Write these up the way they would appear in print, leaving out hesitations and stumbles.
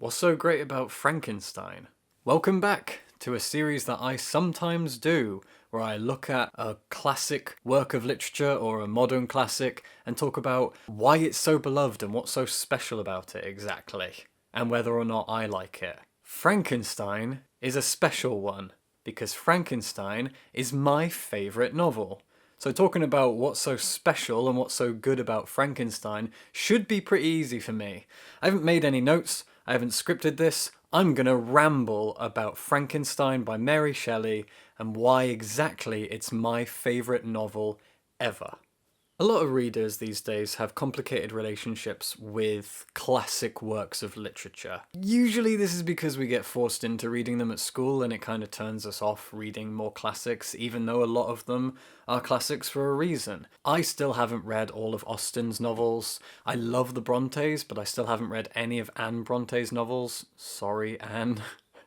What's so great about Frankenstein? Welcome back to a series that I sometimes do, where I look at a classic work of literature or a modern classic and talk about why it's so beloved and what's so special about it exactly, and whether or not I like it. Frankenstein is a special one, because Frankenstein is my favourite novel. So talking about what's so special and what's so good about Frankenstein should be pretty easy for me. I haven't made any notes, I haven't scripted this, I'm gonna ramble about Frankenstein by Mary Shelley and why exactly it's my favourite novel ever. A lot of readers these days have complicated relationships with classic works of literature. Usually this is because we get forced into reading them at school and it kind of turns us off reading more classics, even though a lot of them are classics for a reason. I still haven't read all of Austen's novels. I love the Brontes, but I still haven't read any of Anne Bronte's novels. Sorry, Anne.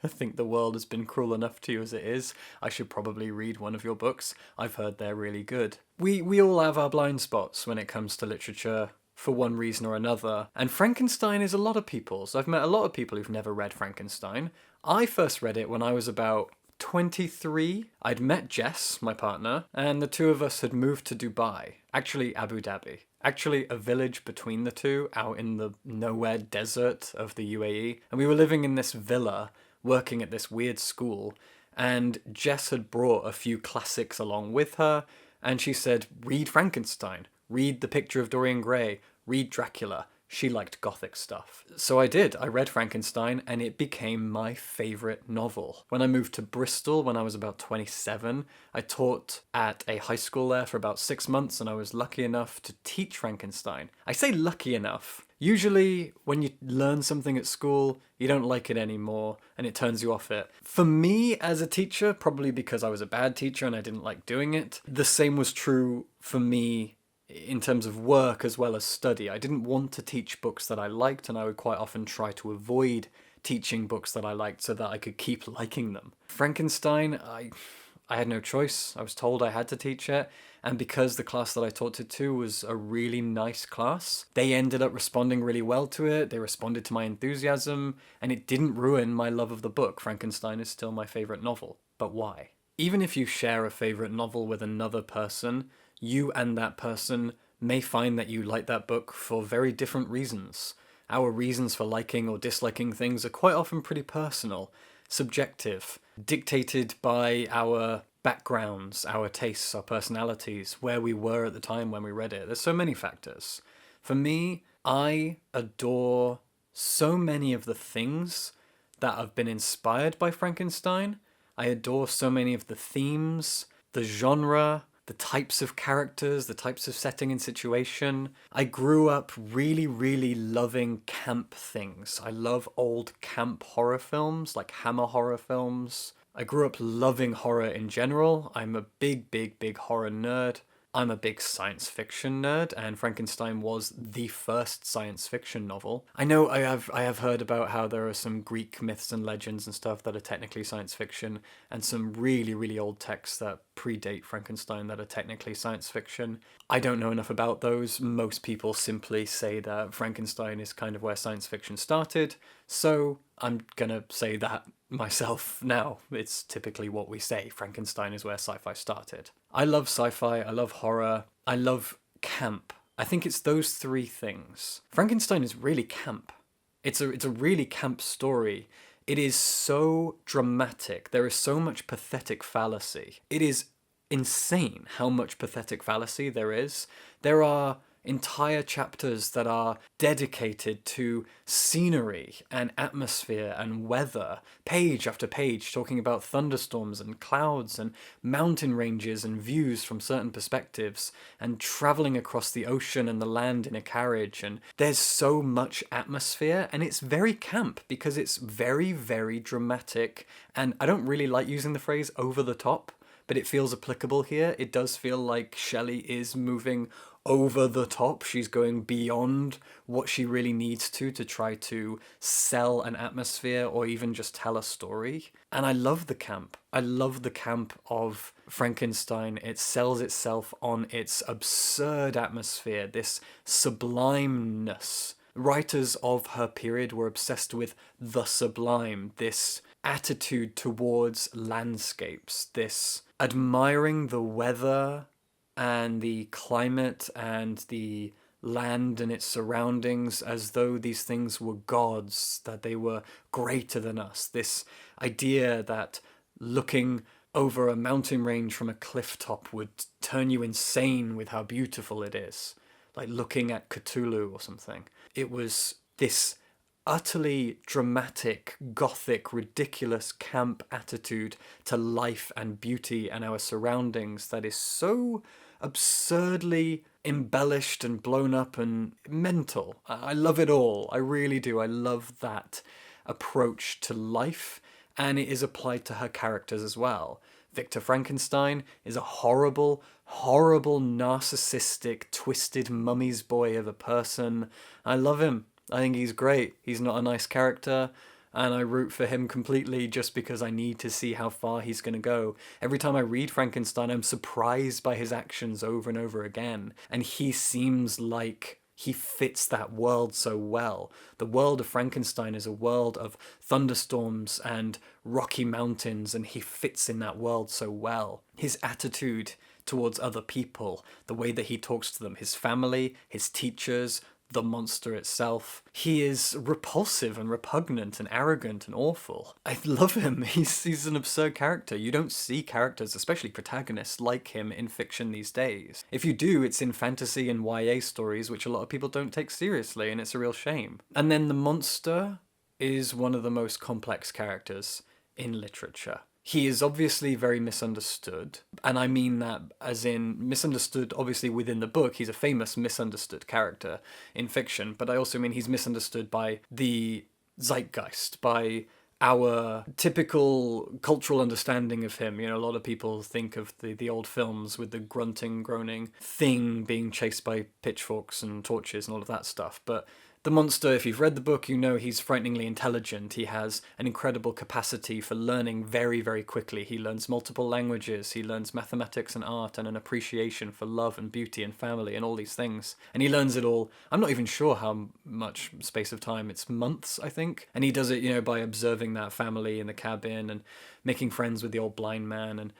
I think the world has been cruel enough to you as it is. I should probably read one of your books. I've heard they're really good. We all have our blind spots when it comes to literature, for one reason or another. And Frankenstein is a lot of people's. I've met a lot of people who've never read Frankenstein. I first read it when I was about 23. I'd met Jess, my partner, and the two of us had moved to Dubai. Actually, Abu Dhabi. Actually, a village between the two, out in the nowhere desert of the UAE. And we were living in this villa, working at this weird school, and Jess had brought a few classics along with her, and she said, read Frankenstein, read The Picture of Dorian Gray, read Dracula. She liked gothic stuff. So I did. I read Frankenstein and it became my favourite novel. When I moved to Bristol when I was about 27, I taught at a high school there for about 6 months and I was lucky enough to teach Frankenstein. I say lucky enough. Usually when you learn something at school, you don't like it anymore and it turns you off it. For me as a teacher, probably because I was a bad teacher and I didn't like doing it, the same was true for me in terms of work as well as study. I didn't want to teach books that I liked and I would quite often try to avoid teaching books that I liked so that I could keep liking them. Frankenstein, I had no choice. I was told I had to teach it, and because the class that I taught it to was a really nice class, they ended up responding really well to it. They responded to my enthusiasm, and it didn't ruin my love of the book. Frankenstein is still my favourite novel. But why? Even if you share a favourite novel with another person, you and that person may find that you like that book for very different reasons. Our reasons for liking or disliking things are quite often pretty personal, subjective, dictated by our backgrounds, our tastes, our personalities, where we were at the time when we read it. There's so many factors. For me, I adore so many of the things that have been inspired by Frankenstein. I adore so many of the themes, the genre, the types of characters, the types of setting and situation. I grew up really loving camp things. I love old camp horror films, like Hammer horror films. I grew up loving horror in general. I'm a big horror nerd. I'm a big science fiction nerd, and Frankenstein was the first science fiction novel. I know I have heard about how there are some Greek myths and legends and stuff that are technically science fiction, and some really old texts that predate Frankenstein that are technically science fiction. I don't know enough about those. Most people simply say that Frankenstein is kind of where science fiction started, so I'm gonna say that myself now. It's typically what we say. Frankenstein is where sci-fi started. I love sci-fi, I love horror, I love camp. I think it's those three things. Frankenstein is really camp. It's a really camp story. It is so dramatic. There is so much pathetic fallacy. It is insane how much pathetic fallacy there is. There are entire chapters that are dedicated to scenery and atmosphere and weather, page after page talking about thunderstorms and clouds and mountain ranges and views from certain perspectives and traveling across the ocean and the land in a carriage. And there's so much atmosphere and it's very camp because it's very dramatic, and I don't really like using the phrase over the top, but it feels applicable here. It does feel like Shelley is moving over the top. She's going beyond what she really needs to try to sell an atmosphere or even just tell a story. And I love the camp. I love the camp of Frankenstein. It sells itself on its absurd atmosphere, this sublimeness writers of her period were obsessed with the sublime, this attitude towards landscapes, this admiring the weather and the climate and the land and its surroundings as though these things were gods, that they were greater than us. This idea that looking over a mountain range from a cliff top would turn you insane with how beautiful it is, like looking at Cthulhu or something. It was this utterly dramatic, gothic, ridiculous camp attitude to life and beauty and our surroundings that is so absurdly embellished and blown up and mental. I love it all. I really do. I love that approach to life, and it is applied to her characters as well. Victor Frankenstein is a horrible, horrible, narcissistic, twisted mummy's boy of a person. I love him. I think he's great. He's not a nice character, and I root for him completely just because I need to see how far he's going to go. Every time I read Frankenstein, I'm surprised by his actions over and over again, and he seems like he fits that world so well. The world of Frankenstein is a world of thunderstorms and rocky mountains, and he fits in that world so well. His attitude towards other people, the way that he talks to them, his family, his teachers, the monster itself. He is repulsive and repugnant and arrogant and awful. I love him. He's an absurd character. You don't see characters, especially protagonists, like him in fiction these days. If you do, it's in fantasy and YA stories, which a lot of people don't take seriously, and it's a real shame. And then the monster is one of the most complex characters in literature. He is obviously very misunderstood, and I mean that as in misunderstood obviously within the book. He's a famous misunderstood character in fiction, but I also mean he's misunderstood by the zeitgeist, by our typical cultural understanding of him. You know, a lot of people think of the old films with the grunting, groaning thing being chased by pitchforks and torches and all of that stuff, but the monster, if you've read the book, you know he's frighteningly intelligent. He has an incredible capacity for learning very, very quickly. He learns multiple languages. He learns mathematics and art and an appreciation for love and beauty and family and all these things. And he learns it all. I'm not even sure how much space of time. It's months, I think. And he does it, you know, by observing that family in the cabin and making friends with the old blind man. And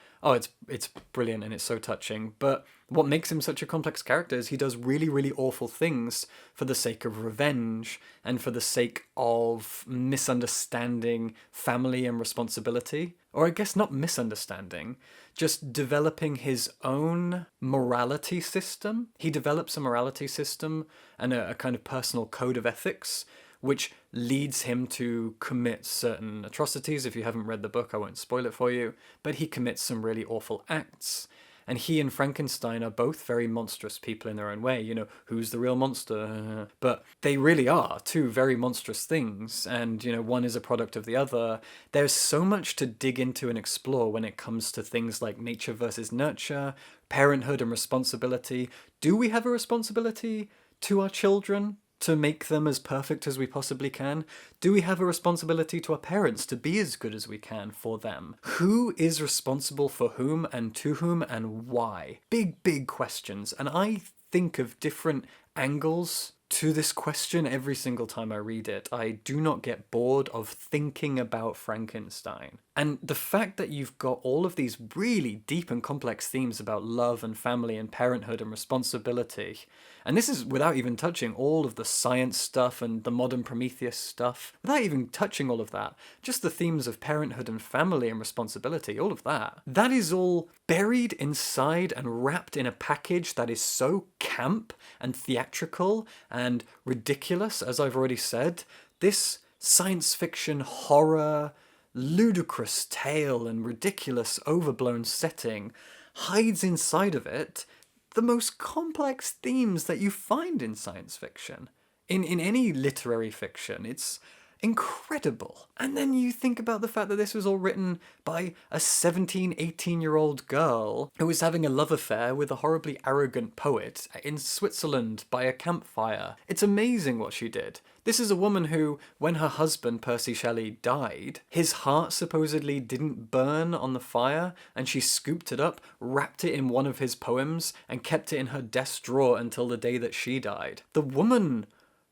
it's brilliant and it's so touching. But what makes him such a complex character is he does really, really awful things for the sake of revenge and for the sake of misunderstanding family and responsibility. Or I guess not misunderstanding, just developing his own morality system. He develops a morality system and a kind of personal code of ethics, which leads him to commit certain atrocities. If you haven't read the book, I won't spoil it for you, but he commits some really awful acts. And he and Frankenstein are both very monstrous people in their own way. You know, who's the real monster? But they really are two very monstrous things. And, you know, one is a product of the other. There's so much to dig into and explore when it comes to things like nature versus nurture, parenthood and responsibility. Do we have a responsibility to our children to make them as perfect as we possibly can? Do we have a responsibility to our parents to be as good as we can for them? Who is responsible for whom and to whom and why? Big, big questions. And I think of different angles to this question every single time I read it. I do not get bored of thinking about Frankenstein. And the fact that you've got all of these really deep and complex themes about love and family and parenthood and responsibility, and this is without even touching all of the science stuff and the modern Prometheus stuff, without even touching all of that, just the themes of parenthood and family and responsibility, all of that. That is all buried inside and wrapped in a package that is so camp and theatrical and ridiculous, as I've already said. This science fiction, horror, ludicrous tale and ridiculous overblown setting hides inside of it the most complex themes that you find in science fiction, in any literary fiction. It's incredible. And then you think about the fact that this was all written by a 17, 18-year-old girl who was having a love affair with a horribly arrogant poet in Switzerland by a campfire. It's amazing what she did. This is a woman who, when her husband, Percy Shelley, died, his heart supposedly didn't burn on the fire, and she scooped it up, wrapped it in one of his poems, and kept it in her desk drawer until the day that she died. The woman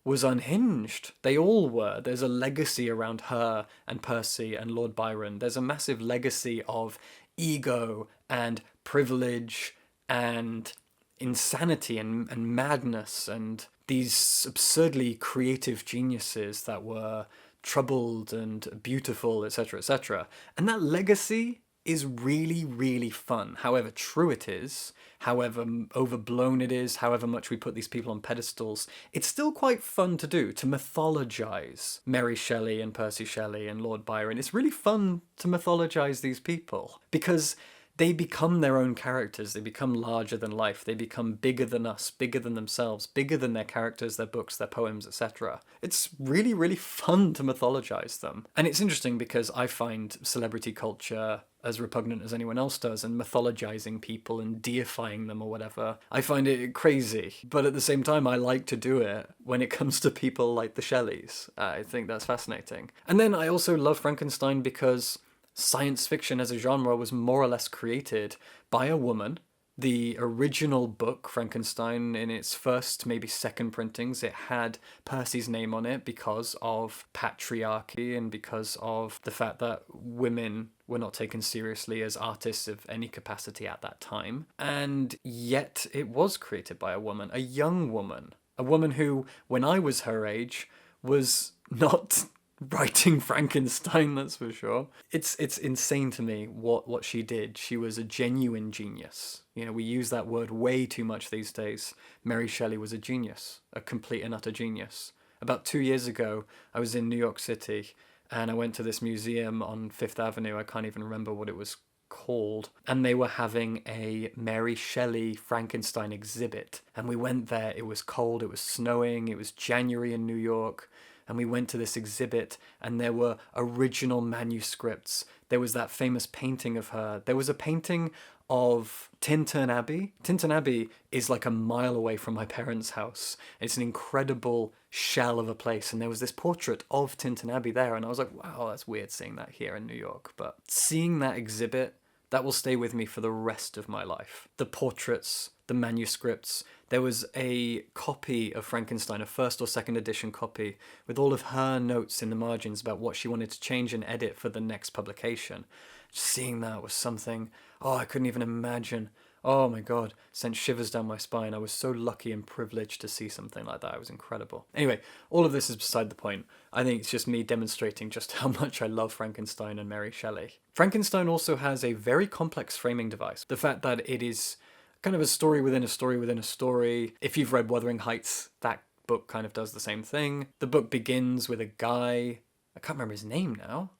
was unhinged. They all were. There's a legacy around her and Percy and Lord Byron. There's a massive legacy of ego and privilege and insanity and madness and these absurdly creative geniuses that were troubled and beautiful, etc., etc. And that legacy is really, really fun. However true it is, however overblown it is, however much we put these people on pedestals, it's still quite fun to do, to mythologize Mary Shelley and Percy Shelley and Lord Byron. It's really fun to mythologize these people because they become their own characters. They become larger than life. They become bigger than us, bigger than themselves, bigger than their characters, their books, their poems, etc. It's really, really fun to mythologize them. And it's interesting because I find celebrity culture as repugnant as anyone else does, and mythologizing people and deifying them or whatever. I find it crazy. But at the same time, I like to do it when it comes to people like the Shelleys. I think that's fascinating. And then I also love Frankenstein because science fiction as a genre was more or less created by a woman. The original book, Frankenstein, in its first, maybe second printings, it had Percy's name on it because of patriarchy and because of the fact that women were not taken seriously as artists of any capacity at that time. And yet it was created by a woman, a young woman, a woman who, when I was her age, was not writing Frankenstein, that's for sure. It's insane to me what she did. She was a genuine genius. You know, we use that word way too much these days. Mary Shelley was a genius, a complete and utter genius. About 2 years ago, I was in New York City and I went to this museum on Fifth Avenue. I can't even remember what it was called, and they were having a Mary Shelley Frankenstein exhibit. And we went there. It was cold, it was snowing, it was January in New York. And we went to this exhibit and there were original manuscripts. There was that famous painting of her. There was a painting of Tintern Abbey. Tintern Abbey is like a mile away from my parents' house. It's an incredible shell of a place. And there was this portrait of Tintern Abbey there. And I was like, wow, that's weird seeing that here in New York. But seeing that exhibit, that will stay with me for the rest of my life. The portraits, the manuscripts. There was a copy of Frankenstein, a first or second edition copy, with all of her notes in the margins about what she wanted to change and edit for the next publication. Just seeing that was something, I couldn't even imagine. Oh my God, sent shivers down my spine. I was so lucky and privileged to see something like that. It was incredible. Anyway, all of this is beside the point. I think it's just me demonstrating just how much I love Frankenstein and Mary Shelley. Frankenstein also has a very complex framing device. The fact that it is kind of a story within a story within a story. If you've read Wuthering Heights, that book kind of does the same thing. The book begins with a guy, I can't remember his name now.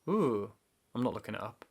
Ooh, I'm not looking it up.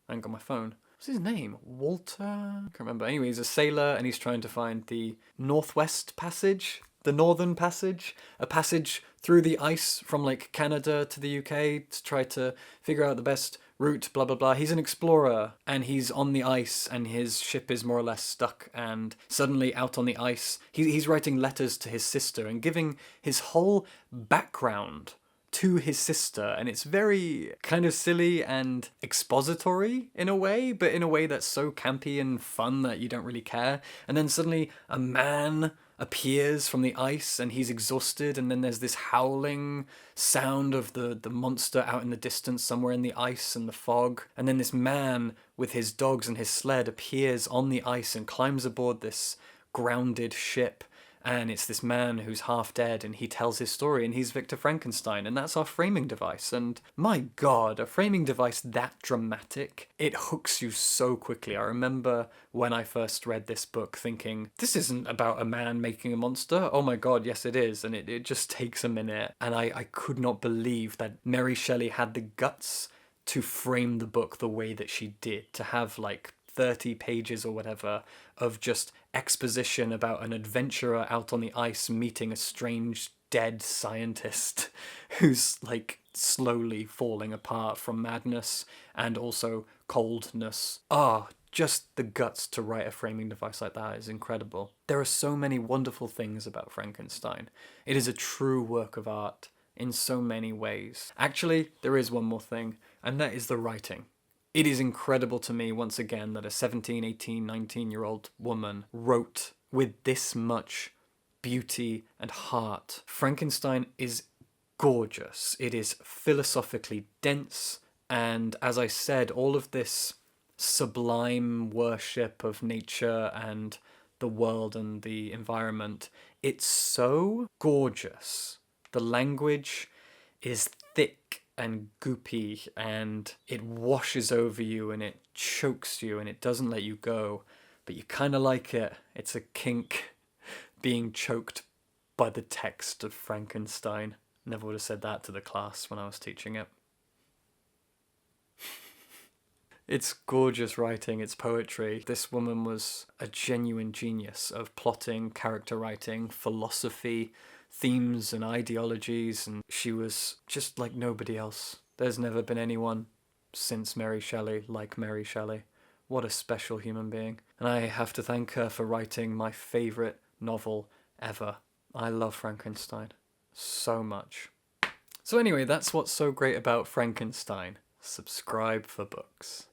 I ain't got my phone. What's his name? Walter? I can't remember. Anyway, he's a sailor and he's trying to find the Northwest Passage, the Northern Passage, a passage through the ice from like Canada to the UK to try to figure out the best route, blah, blah, blah. He's an explorer and he's on the ice and his ship is more or less stuck, and suddenly out on the ice, he's writing letters to his sister and giving his whole background to his sister, and it's very kind of silly and expository in a way, but in a way that's so campy and fun that you don't really care. And then suddenly a man appears from the ice and he's exhausted, and then there's this howling sound of the monster out in the distance somewhere in the ice and the fog, and then this man with his dogs and his sled appears on the ice and climbs aboard this grounded ship. And it's this man who's half dead and he tells his story and he's Victor Frankenstein, and that's our framing device. And my God, a framing device that dramatic, it hooks you so quickly. I remember when I first read this book thinking, this isn't about a man making a monster. Oh my God, yes it is. And it just takes a minute. And I could not believe that Mary Shelley had the guts to frame the book the way that she did, to have like 30 pages or whatever of just exposition about an adventurer out on the ice meeting a strange dead scientist who's like slowly falling apart from madness and also coldness. Just the guts to write a framing device like that is incredible. There are so many wonderful things about Frankenstein. It is a true work of art in so many ways. Actually, there is one more thing, and that is the writing. It is incredible to me, once again, that a 17, 18, 19-year-old woman wrote with this much beauty and heart. Frankenstein is gorgeous. It is philosophically dense, and as I said, all of this sublime worship of nature and the world and the environment, it's so gorgeous. The language is thick and goopy, and it washes over you and it chokes you and it doesn't let you go, but you kind of like it. It's a kink, being choked by the text of Frankenstein. Never would have said that to the class when I was teaching it. It's gorgeous writing, it's poetry. This woman was a genuine genius of plotting, character writing, philosophy, themes and ideologies, and she was just like nobody else. There's never been anyone since Mary Shelley like Mary Shelley. What a special human being. And I have to thank her for writing my favourite novel ever. I love Frankenstein so much. So anyway, that's what's so great about Frankenstein. Subscribe for books.